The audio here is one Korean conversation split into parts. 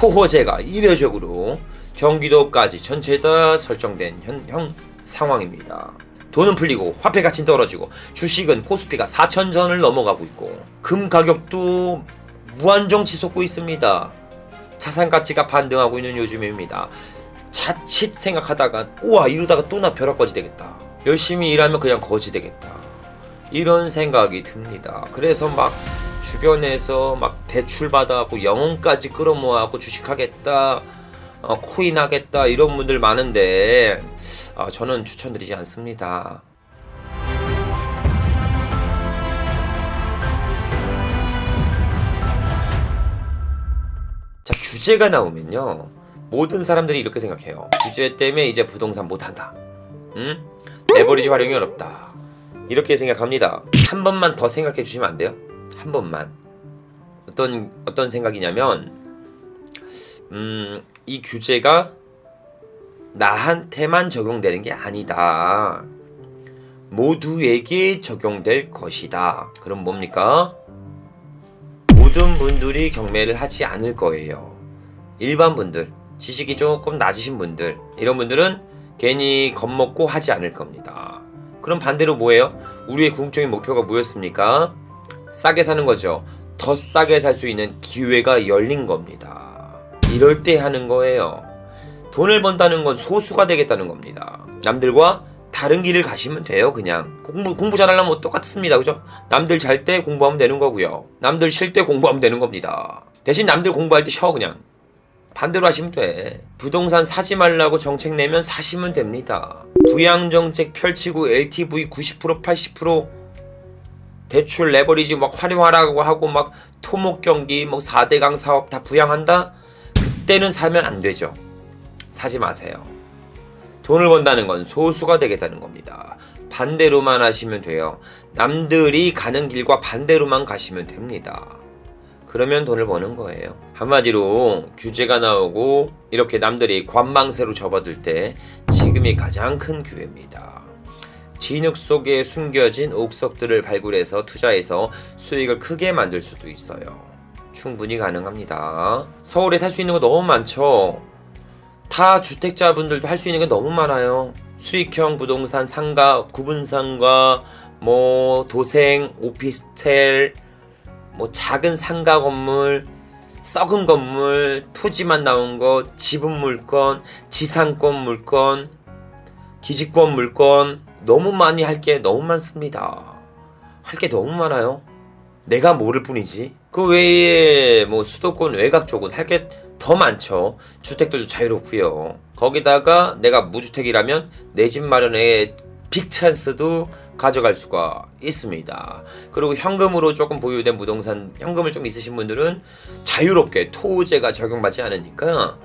토호제가 이례적으로 경기도까지 전체 다 설정된 현 상황입니다. 돈은 풀리고 화폐 가치는 떨어지고 주식은 코스피가 4,000전을 넘어가고 있고 금 가격도 무한정 치솟고 있습니다. 자산 가치가 반등하고 있는 요즘입니다. 자칫 생각하다가 우와 이러다가 또 나 벼락거지 되겠다. 열심히 일하면 그냥 거지 되겠다. 이런 생각이 듭니다. 그래서 막 주변에서 막 대출 받아갖고 영혼까지 끌어모아갖고 주식하겠다. 코인 하겠다 이런 분들 많은데 저는 추천드리지 않습니다. 자, 규제가 나오면요 모든 사람들이 이렇게 생각해요. 규제 때문에 이제 부동산 못한다. 응? 레버리지 활용이 어렵다. 이렇게 생각합니다. 한 번만 더 생각해 주시면 안 돼요? 한 번만. 어떤 생각이냐면 이 규제가 나한테만 적용되는 게 아니다. 모두에게 적용될 것이다. 그럼 뭡니까? 모든 분들이 경매를 하지 않을 거예요. 일반 분들, 지식이 조금 낮으신 분들, 이런 분들은 괜히 겁먹고 하지 않을 겁니다. 그럼 반대로 뭐예요? 우리의 궁극적인 목표가 뭐였습니까? 싸게 사는 거죠. 더 싸게 살 수 있는 기회가 열린 겁니다. 이럴 때 하는 거예요. 돈을 번다는 건 소수가 되겠다는 겁니다. 남들과 다른 길을 가시면 돼요. 그냥 공부 잘하려면 똑같습니다. 그죠? 남들 잘 때 공부하면 되는 거고요. 남들 쉴 때 공부하면 되는 겁니다. 대신 남들 공부할 때 쉬어. 그냥 반대로 하시면 돼. 부동산 사지 말라고 정책 내면 사시면 됩니다. 부양정책 펼치고 LTV 90% 80% 대출 레버리지 막 활용하라고 하고 막 토목경기 뭐 4대강 사업 다 부양한다? 그때는 사면 안 되죠. 사지 마세요. 돈을 번다는 건 소수가 되겠다는 겁니다. 반대로만 하시면 돼요. 남들이 가는 길과 반대로만 가시면 됩니다. 그러면 돈을 버는 거예요. 한마디로 규제가 나오고 이렇게 남들이 관망세로 접어들 때 지금이 가장 큰 기회입니다. 진흙 속에 숨겨진 옥석들을 발굴해서 투자해서 수익을 크게 만들 수도 있어요. 충분히 가능합니다. 서울에 살 수 있는 거 너무 많죠. 다주택자분들도 할 수 있는 게 너무 많아요. 수익형 부동산 상가, 구분상가, 뭐 도생, 오피스텔, 뭐 작은 상가 건물, 썩은 건물, 토지만 나온 거, 지분 물건, 지상권 물건, 기지권 물건 너무 많이 할 게 너무 많습니다. 할 게 너무 많아요. 내가 모를 뿐이지. 그 외에 뭐 수도권 외곽 쪽은 할 게 더 많죠. 주택들도 자유롭고요. 거기다가 내가 무주택이라면 내 집 마련의 빅찬스도 가져갈 수가 있습니다. 그리고 현금으로 조금 보유된 부동산 현금을 좀 있으신 분들은 자유롭게 토지가 적용받지 않으니까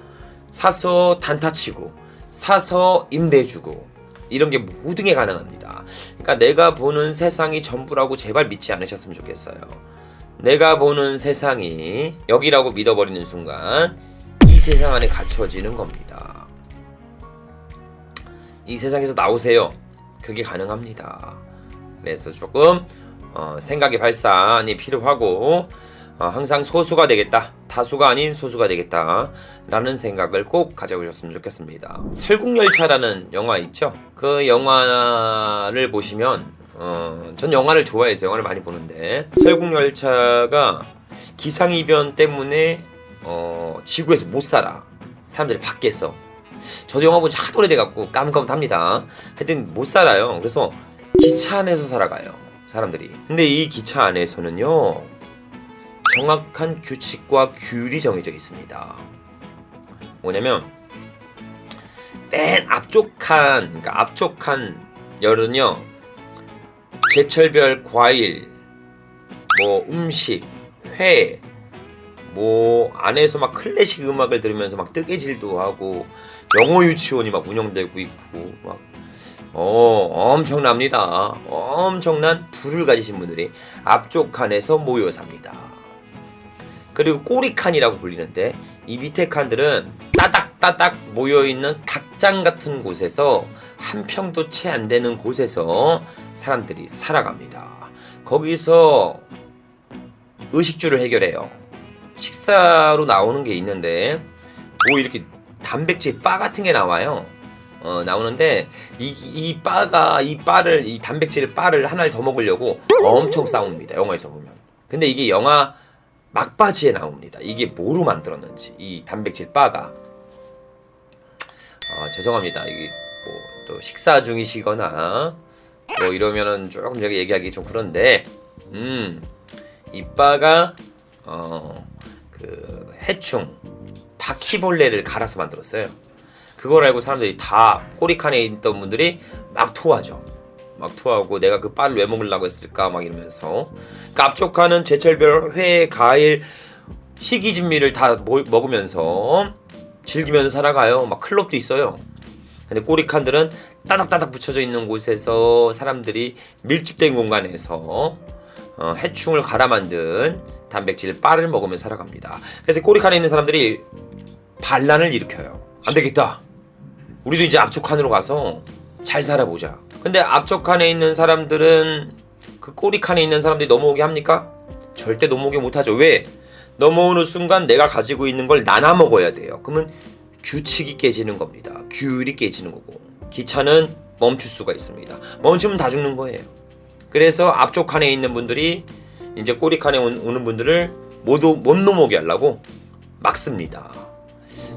사서 단타치고 사서 임대주고 이런 게 모든 게 가능합니다. 그러니까 내가 보는 세상이 전부라고 제발 믿지 않으셨으면 좋겠어요. 내가 보는 세상이 여기라고 믿어버리는 순간 이 세상 안에 갇혀지는 겁니다. 이 세상에서 나오세요. 그게 가능합니다. 그래서 조금 생각의 발산이 필요하고 항상 소수가 되겠다. 다수가 아닌 소수가 되겠다. 라는 생각을 꼭 가져보셨으면 좋겠습니다. 설국열차라는 영화 있죠? 그 영화를 보시면 전 영화를 좋아해서 영화를 많이 보는데 설국열차가 기상이변 때문에 지구에서 못 살아. 사람들이 밖에서. 저도 영화 본 지 하도 오래돼갖고 까뭇까뭇합니다. 하여튼 못 살아요. 그래서 기차 안에서 살아가요. 사람들이. 근데 이 기차 안에서는요 정확한 규칙과 규율이 정해져 있습니다. 뭐냐면 맨 앞쪽 칸 열은요 제철별 과일, 뭐 음식, 회, 뭐 안에서 막 클래식 음악을 들으면서 막 뜨개질도 하고 영어 유치원이 막 운영되고 있고 막 엄청납니다. 엄청난 부를 가지신 분들이 앞쪽 칸에서 모여 삽니다. 그리고 꼬리 칸이라고 불리는데 이 밑에 칸들은 따닥따닥 모여있는 닭장 같은 곳에서 한 평도 채 안 되는 곳에서 사람들이 살아갑니다. 거기서 의식주를 해결해요. 식사로 나오는 게 있는데 뭐 이렇게 단백질 바 같은 게 나와요. 나오는데 이 단백질 바를 하나를 더 먹으려고 엄청 싸웁니다. 영화에서 보면. 근데 이게 영화 막바지에 나옵니다. 이게 뭐로 만들었는지 이 단백질 바가. 죄송합니다. 이게 뭐 또 식사 중이시거나 뭐 이러면은 조금 제가 얘기하기 좀 그런데 이 바가 그 해충 바퀴벌레를 갈아서 만들었어요. 그걸 알고 사람들이 다 꼬리칸에 있던 분들이 막 토하죠. 막 토하고 내가 그 바를 왜 먹으려고 했을까 막 이러면서. 그러니까 압축하는 제철별 회, 과일, 희귀진미를 다 먹으면서 즐기면서 살아가요. 막 클럽도 있어요. 근데 꼬리칸들은 따닥따닥 붙여져 있는 곳에서 사람들이 밀집된 공간에서 해충을 갈아 만든 단백질 바를 먹으면서 살아갑니다. 그래서 꼬리칸에 있는 사람들이 반란을 일으켜요. 안 되겠다. 우리도 이제 앞쪽칸으로 가서 잘 살아보자. 근데 앞쪽칸에 있는 사람들은 그 꼬리칸에 있는 사람들이 넘어오게 합니까? 절대 넘어오게 못하죠. 왜? 넘어오는 순간 내가 가지고 있는 걸 나눠 먹어야 돼요. 그러면 규칙이 깨지는 겁니다. 규율이 깨지는 거고 기차는 멈출 수가 있습니다. 멈추면 다 죽는 거예요. 그래서 앞쪽 칸에 있는 분들이 이제 꼬리 칸에 오는 분들을 모두 못 넘어오게 하려고 막습니다.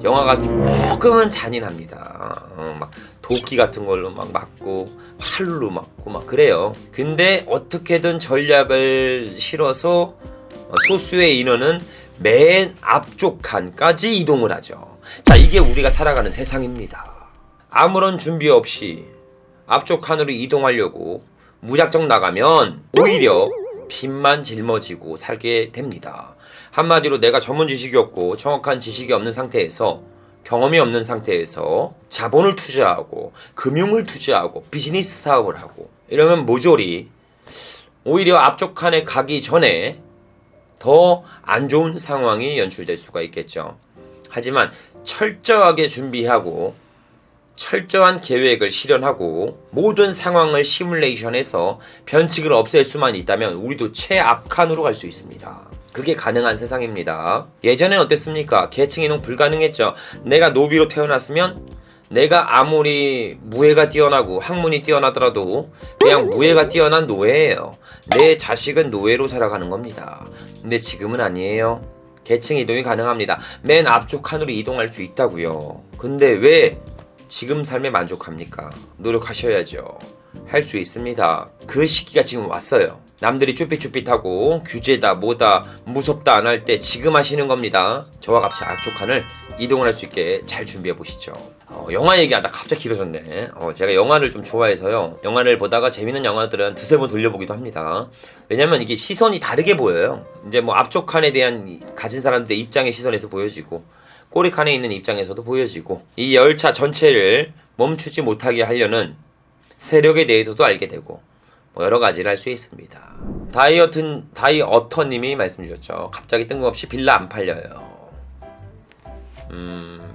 영화가 조금은 잔인합니다. 막 도끼 같은 걸로 막 맞고 칼로 맞고 막 그래요. 근데 어떻게든 전략을 실어서 소수의 인원은 맨 앞쪽 칸까지 이동을 하죠. 자, 이게 우리가 살아가는 세상입니다. 아무런 준비 없이 앞쪽 칸으로 이동하려고 무작정 나가면 오히려 빚만 짊어지고 살게 됩니다. 한마디로 내가 전문 지식이 없고 정확한 지식이 없는 상태에서 경험이 없는 상태에서 자본을 투자하고 금융을 투자하고 비즈니스 사업을 하고 이러면 모조리 오히려 앞쪽 칸에 가기 전에 더 안 좋은 상황이 연출될 수가 있겠죠. 하지만 철저하게 준비하고 철저한 계획을 실현하고 모든 상황을 시뮬레이션해서 변칙을 없앨 수만 있다면 우리도 최악칸으로 갈 수 있습니다. 그게 가능한 세상입니다. 예전엔 어땠습니까? 계층 이동 불가능했죠. 내가 노비로 태어났으면 내가 아무리 무예가 뛰어나고 학문이 뛰어나더라도 그냥 무예가 뛰어난 노예예요. 내 자식은 노예로 살아가는 겁니다. 근데 지금은 아니에요. 계층 이동이 가능합니다. 맨 앞쪽 칸으로 이동할 수 있다고요. 근데 왜 지금 삶에 만족합니까? 노력하셔야죠. 할 수 있습니다. 그 시기가 지금 왔어요. 남들이 쭈삣쭈삣하고 규제다 뭐다 무섭다 안 할 때 지금 하시는 겁니다. 저와 같이 앞쪽 칸을 이동을 할 수 있게 잘 준비해 보시죠. 영화 얘기하다 갑자기 길어졌네. 제가 영화를 좀 좋아해서요. 영화를 보다가 재밌는 영화들은 두세 번 돌려보기도 합니다. 왜냐면 이게 시선이 다르게 보여요. 이제 뭐 앞쪽 칸에 대한 가진 사람들의 입장의 시선에서 보여지고 꼬리 칸에 있는 입장에서도 보여지고 이 열차 전체를 멈추지 못하게 하려는 세력에 대해서도 알게 되고 뭐 여러 가지를 할 수 있습니다. 다이어터님이 말씀 주셨죠. 갑자기 뜬금없이 빌라 안 팔려요.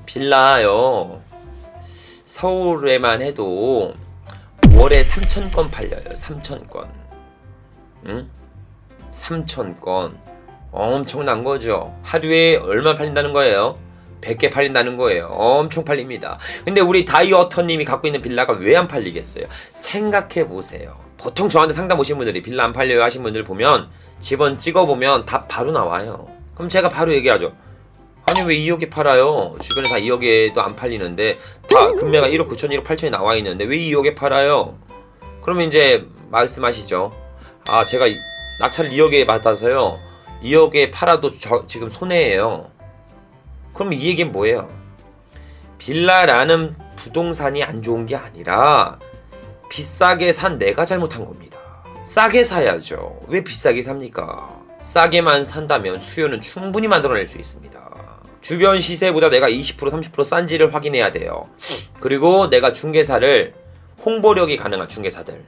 빌라요. 서울에만 해도 월에 3,000건 팔려요. 3,000건. 3,000건. 엄청난 거죠. 하루에 얼마 팔린다는 거예요? 100개 팔린다는 거예요. 엄청 팔립니다. 근데 우리 다이어터님이 갖고 있는 빌라가 왜 안 팔리겠어요? 생각해 보세요. 보통 저한테 상담 오신 분들이 빌라 안 팔려요 하신 분들 보면 집원 찍어보면 답 바로 나와요. 그럼 제가 바로 얘기하죠. 아니 왜 2억에 팔아요? 주변에 다 2억에도 안 팔리는데 다 금매가 1억 9천 1억 8천이 나와 있는데 왜 2억에 팔아요? 그러면 이제 말씀하시죠. 아 제가 낙찰을 2억에 받아서요 2억에 팔아도 지금 손해예요. 그럼 이 얘기는 뭐예요? 빌라라는 부동산이 안 좋은 게 아니라 비싸게 산 내가 잘못한 겁니다. 싸게 사야죠. 왜 비싸게 삽니까? 싸게만 산다면 수요는 충분히 만들어낼 수 있습니다. 주변 시세보다 내가 20% 30% 싼지를 확인해야 돼요. 그리고 내가 중개사를 홍보력이 가능한 중개사들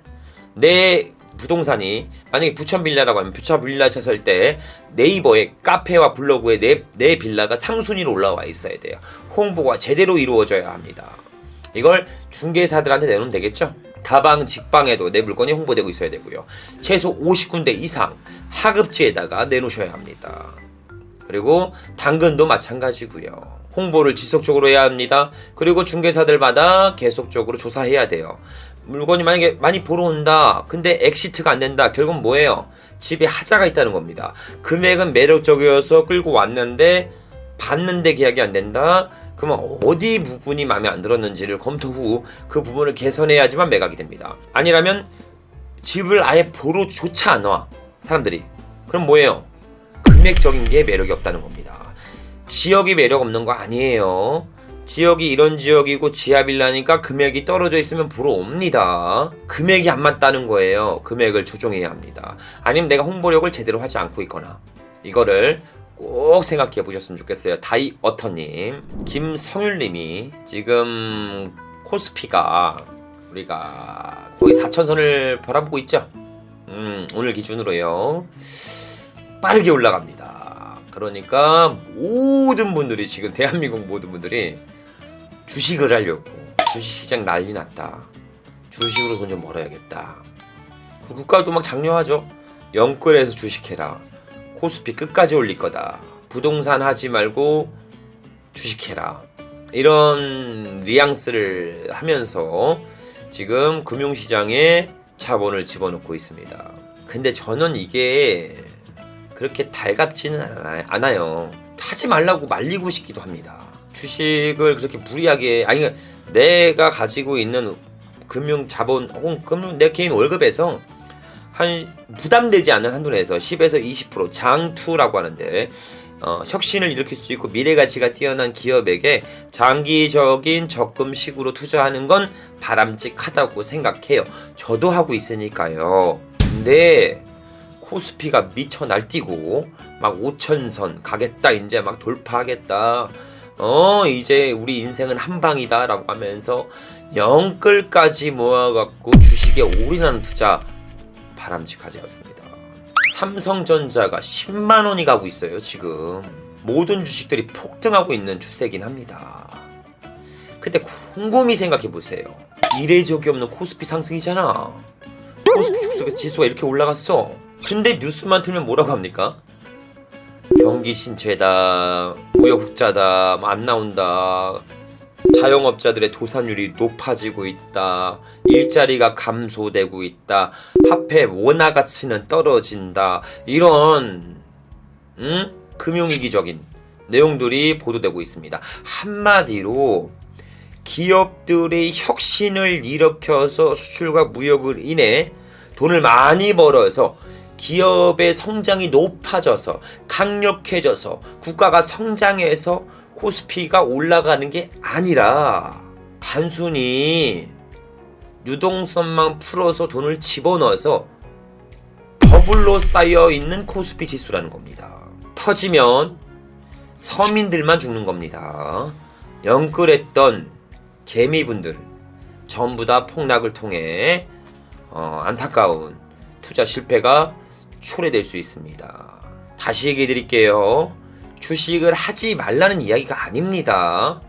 내 부동산이 만약에 부천빌라라고 하면 부천빌라 쳤을 때 네이버에 카페와 블로그에 내 빌라가 상순위로 올라와 있어야 돼요. 홍보가 제대로 이루어져야 합니다. 이걸 중개사들한테 내놓으면 되겠죠? 다방 직방에도 내 물건이 홍보되고 있어야 되고요. 최소 50군데 이상 하급지에다가 내놓으셔야 합니다. 그리고 당근도 마찬가지고요. 홍보를 지속적으로 해야 합니다. 그리고 중개사들마다 계속적으로 조사해야 돼요. 물건이 만약에 많이 보러 온다. 근데 엑시트가 안 된다. 결국은 뭐예요? 집에 하자가 있다는 겁니다. 금액은 매력적이어서 끌고 왔는데 봤는데 계약이 안 된다. 그러면 어디 부분이 마음에 안 들었는지를 검토 후 그 부분을 개선해야지만 매각이 됩니다. 아니라면 집을 아예 보러 조차 안 와. 사람들이. 그럼 뭐예요? 금액적인 게 매력이 없다는 겁니다. 지역이 매력 없는 거 아니에요. 지역이 이런 지역이고 지하빌라니까 금액이 떨어져 있으면 보러 옵니다. 금액이 안 맞다는 거예요. 금액을 조정해야 합니다. 아니면 내가 홍보력을 제대로 하지 않고 있거나. 이거를 꼭 생각해 보셨으면 좋겠어요. 다이어터님, 김성율님이 지금 코스피가 우리가 거의 4천선을 바라보고 있죠. 오늘 기준으로요. 빠르게 올라갑니다. 그러니까 모든 분들이 지금 대한민국 모든 분들이 주식을 하려고 주식시장 난리 났다. 주식으로 돈 좀 벌어야겠다. 국가도 막 장려하죠. 영끌에서 주식해라. 코스피 끝까지 올릴 거다. 부동산 하지 말고 주식해라. 이런 뉘앙스를 하면서 지금 금융시장에 자본을 집어넣고 있습니다. 근데 저는 이게 그렇게 달갑지는 않아요. 하지 말라고 말리고 싶기도 합니다. 주식을 그렇게 무리하게, 아니 내가 가지고 있는 금융 자본 혹은 내 개인 월급에서 한 부담되지 않는 한도 내에서 10에서 20% 장투라고 하는데 혁신을 일으킬 수 있고 미래가치가 뛰어난 기업에게 장기적인 적금식으로 투자하는 건 바람직하다고 생각해요. 저도 하고 있으니까요. 근데 코스피가 미쳐 날뛰고 막 5천선 가겠다, 이제 막 돌파하겠다, 이제 우리 인생은 한방이다 라고 하면서 영끌까지 모아갖고 주식에 올인하는 투자 바람직하지 않습니다. 삼성전자가 10만원이 가고 있어요. 지금 모든 주식들이 폭등하고 있는 추세긴 합니다. 근데 곰곰이 생각해보세요. 이례적이 없는 코스피 상승이잖아. 코스피 지수가 이렇게 올라갔어. 근데 뉴스만 틀면 뭐라고 합니까? 경기 침체다, 무역 흑자다, 안 나온다, 자영업자들의 도산율이 높아지고 있다, 일자리가 감소되고 있다, 화폐 원화 가치는 떨어진다, 이런 금융위기적인 내용들이 보도되고 있습니다. 한마디로 기업들의 혁신을 일으켜서 수출과 무역을 인해 돈을 많이 벌어서 기업의 성장이 높아져서 강력해져서 국가가 성장해서 코스피가 올라가는 게 아니라 단순히 유동성만 풀어서 돈을 집어넣어서 버블로 쌓여있는 코스피 지수라는 겁니다. 터지면 서민들만 죽는 겁니다. 영끌했던 개미분들 전부 다 폭락을 통해 안타까운 투자 실패가 초래될 수 있습니다. 다시 얘기해 드릴게요. 주식을 하지 말라는 이야기가 아닙니다.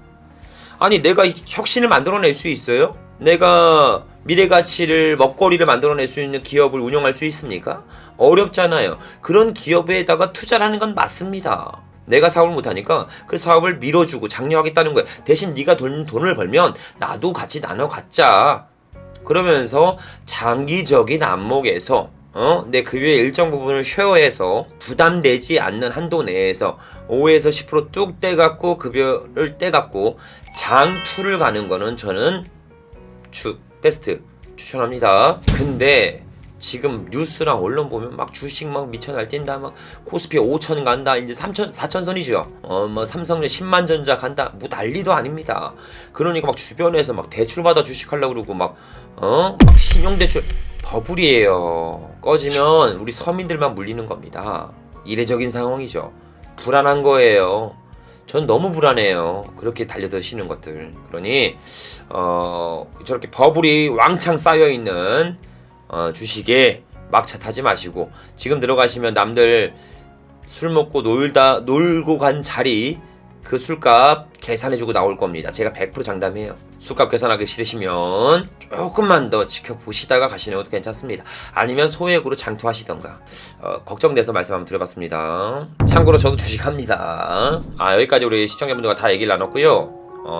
아니 내가 혁신을 만들어낼 수 있어요? 내가 미래가치를 먹거리를 만들어낼 수 있는 기업을 운영할 수 있습니까? 어렵잖아요. 그런 기업에다가 투자를 하는 건 맞습니다. 내가 사업을 못하니까 그 사업을 밀어주고 장려하겠다는 거예요. 대신 네가 돈을 벌면 나도 같이 나눠 갖자. 그러면서 장기적인 안목에서 내 급여의 일정 부분을 쉐어해서 부담되지 않는 한도 내에서 5에서 10% 뚝 떼갖고 급여를 떼갖고 장투를 가는 거는 저는 베스트 추천합니다. 근데 지금 뉴스랑 언론 보면 막 주식 막 미쳐 날뛴다, 막 코스피 5천 간다, 이제 3천 4천선이죠. 뭐 삼성의 10만 전자 간다, 뭐 난리도 아닙니다. 그러니까 막 주변에서 막 대출 받아 주식하려고 그러고 막 신용대출 버블이에요. 꺼지면 우리 서민들만 물리는 겁니다. 이례적인 상황이죠. 불안한 거예요. 전 너무 불안해요. 그렇게 달려드시는 것들. 그러니 저렇게 버블이 왕창 쌓여있는 주식에 막차 타지 마시고, 지금 들어가시면 남들 술 먹고 놀고 간 자리 그 술값 계산해주고 나올 겁니다. 제가 100% 장담해요. 술값 계산하기 싫으시면 조금만 더 지켜보시다가 가시는 것도 괜찮습니다. 아니면 소액으로 장투하시던가. 걱정돼서 말씀 한번 드려봤습니다. 참고로 저도 주식합니다. 여기까지 우리 시청자분들과 다 얘기를 나눴고요.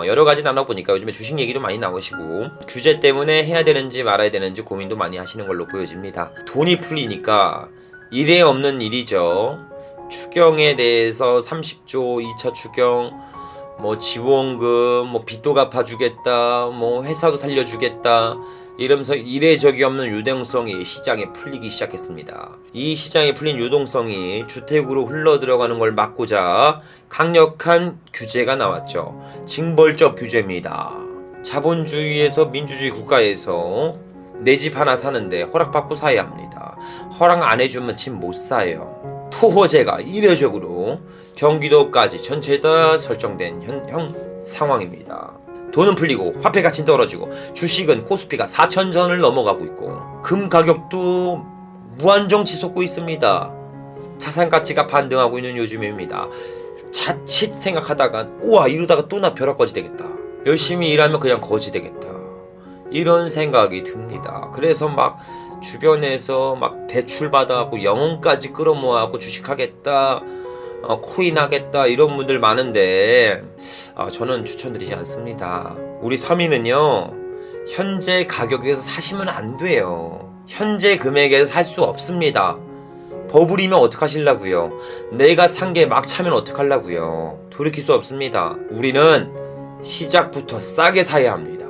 여러 가지 나눠보니까 요즘에 주식 얘기도 많이 나오시고 규제 때문에 해야 되는지 말아야 되는지 고민도 많이 하시는 걸로 보여집니다. 돈이 풀리니까 일에 없는 일이죠. 추경에 대해서 30조 2차 추경 뭐 지원금 뭐 빚도 갚아주겠다 뭐 회사도 살려주겠다 이러면서 이례적이 없는 유동성이 시장에 풀리기 시작했습니다. 이 시장에 풀린 유동성이 주택으로 흘러들어가는 걸 막고자 강력한 규제가 나왔죠. 징벌적 규제입니다. 자본주의에서 민주주의 국가에서 내 집 하나 사는데 허락받고 사야 합니다. 허락 안 해주면 집 못 사요. 토호제가 이례적으로 경기도까지 전체 다 설정된 현 상황입니다. 돈은 풀리고 화폐 가치는 떨어지고 주식은 코스피가 4,000전을 넘어가고 있고 금 가격도 무한정치 솟고 있습니다. 자산 가치가 반등하고 있는 요즘입니다. 자칫 생각하다가 우와 이러다가 또 나 벼락거지 되겠다. 열심히 일하면 그냥 거지 되겠다. 이런 생각이 듭니다. 그래서 막 주변에서 막 대출 받아갖고 영혼까지 끌어모아갖고 주식하겠다, 코인 하겠다 이런 분들 많은데 저는 추천드리지 않습니다. 우리 서민은요 현재 가격에서 사시면 안 돼요. 현재 금액에서 살 수 없습니다. 버블이면 어떡하실라고요? 내가 산 게 막 차면 어떡하려고요? 돌이킬 수 없습니다. 우리는 시작부터 싸게 사야 합니다.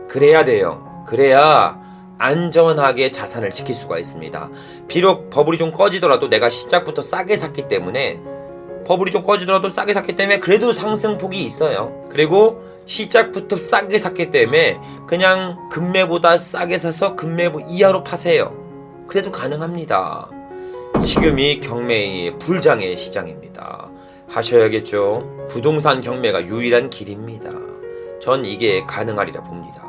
그래야 돼요. 그래야 안전하게 자산을 지킬 수가 있습니다. 비록 버블이 좀 꺼지더라도 내가 시작부터 싸게 샀기 때문에 그래도 상승폭이 있어요. 그리고 시작부터 싸게 샀기 때문에 그냥 금매보다 싸게 사서 금매 이하로 파세요. 그래도 가능합니다. 지금이 경매의 불장의 시장입니다. 하셔야겠죠. 부동산 경매가 유일한 길입니다. 전 이게 가능하리라 봅니다.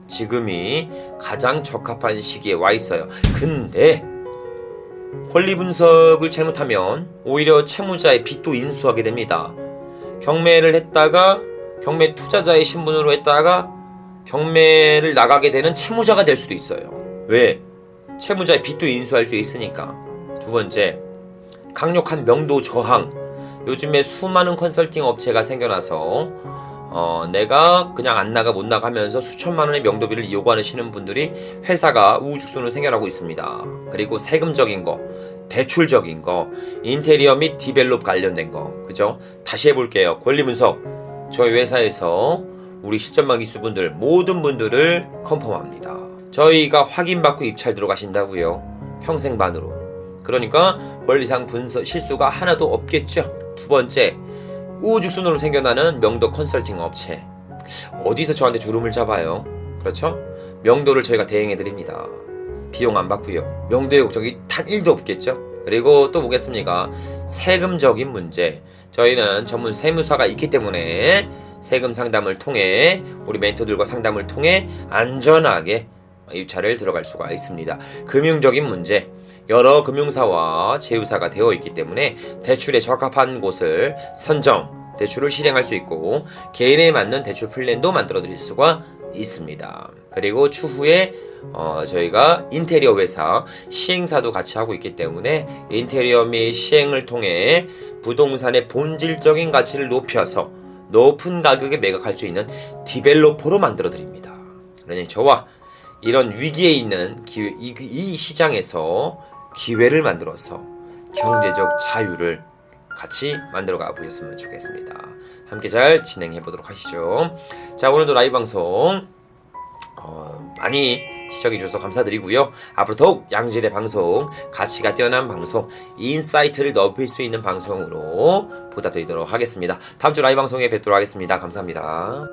지금이 가장 적합한 시기에 와 있어요. 근데 권리 분석을 잘못하면 오히려 채무자의 빚도 인수하게 됩니다. 경매를 했다가 경매 투자자의 신분으로 했다가 경매를 나가게 되는 채무자가 될 수도 있어요. 왜? 채무자의 빚도 인수할 수 있으니까. 두 번째, 강력한 명도 저항. 요즘에 수많은 컨설팅 업체가 생겨나서 내가 그냥 안 나가 못 나가 하면서 수천만 원의 명도비를 요구하시는 분들이 회사가 우후죽순으로 생겨나고 있습니다. 그리고 세금적인 거, 대출적인 거, 인테리어 및 디벨롭 관련된 거, 그죠? 다시 해볼게요. 권리분석. 저희 회사에서 우리 실전망 기수분들 모든 분들을 컨펌합니다. 저희가 확인받고 입찰 들어가신다고요. 평생반으로. 그러니까 권리상 분석 실수가 하나도 없겠죠. 두 번째, 우후죽순으로 생겨나는 명도 컨설팅 업체. 어디서 저한테 주름을 잡아요? 그렇죠? 명도를 저희가 대행해드립니다. 비용 안 받고요. 명도의 걱정이 단 1도 없겠죠? 그리고 또 보겠습니까? 세금적인 문제. 저희는 전문 세무사가 있기 때문에 세금 상담을 통해 우리 멘토들과 상담을 통해 안전하게 입찰을 들어갈 수가 있습니다. 금융적인 문제. 여러 금융사와 제휴사가 되어 있기 때문에 대출에 적합한 곳을 선정, 대출을 실행할 수 있고 개인에 맞는 대출 플랜도 만들어 드릴 수가 있습니다. 그리고 추후에 저희가 인테리어 회사 시행사도 같이 하고 있기 때문에 인테리어 및 시행을 통해 부동산의 본질적인 가치를 높여서 높은 가격에 매각할 수 있는 디벨로퍼로 만들어 드립니다. 그러니 저와 이런 위기에 있는 이 시장에서 기회를 만들어서 경제적 자유를 같이 만들어가 보셨으면 좋겠습니다. 함께 잘 진행해 보도록 하시죠. 자, 오늘도 라이브 방송 많이 시청해 주셔서 감사드리고요. 앞으로 더욱 양질의 방송, 가치가 뛰어난 방송, 인사이트를 넓힐 수 있는 방송으로 보답드리도록 하겠습니다. 다음 주 라이브 방송에 뵙도록 하겠습니다. 감사합니다.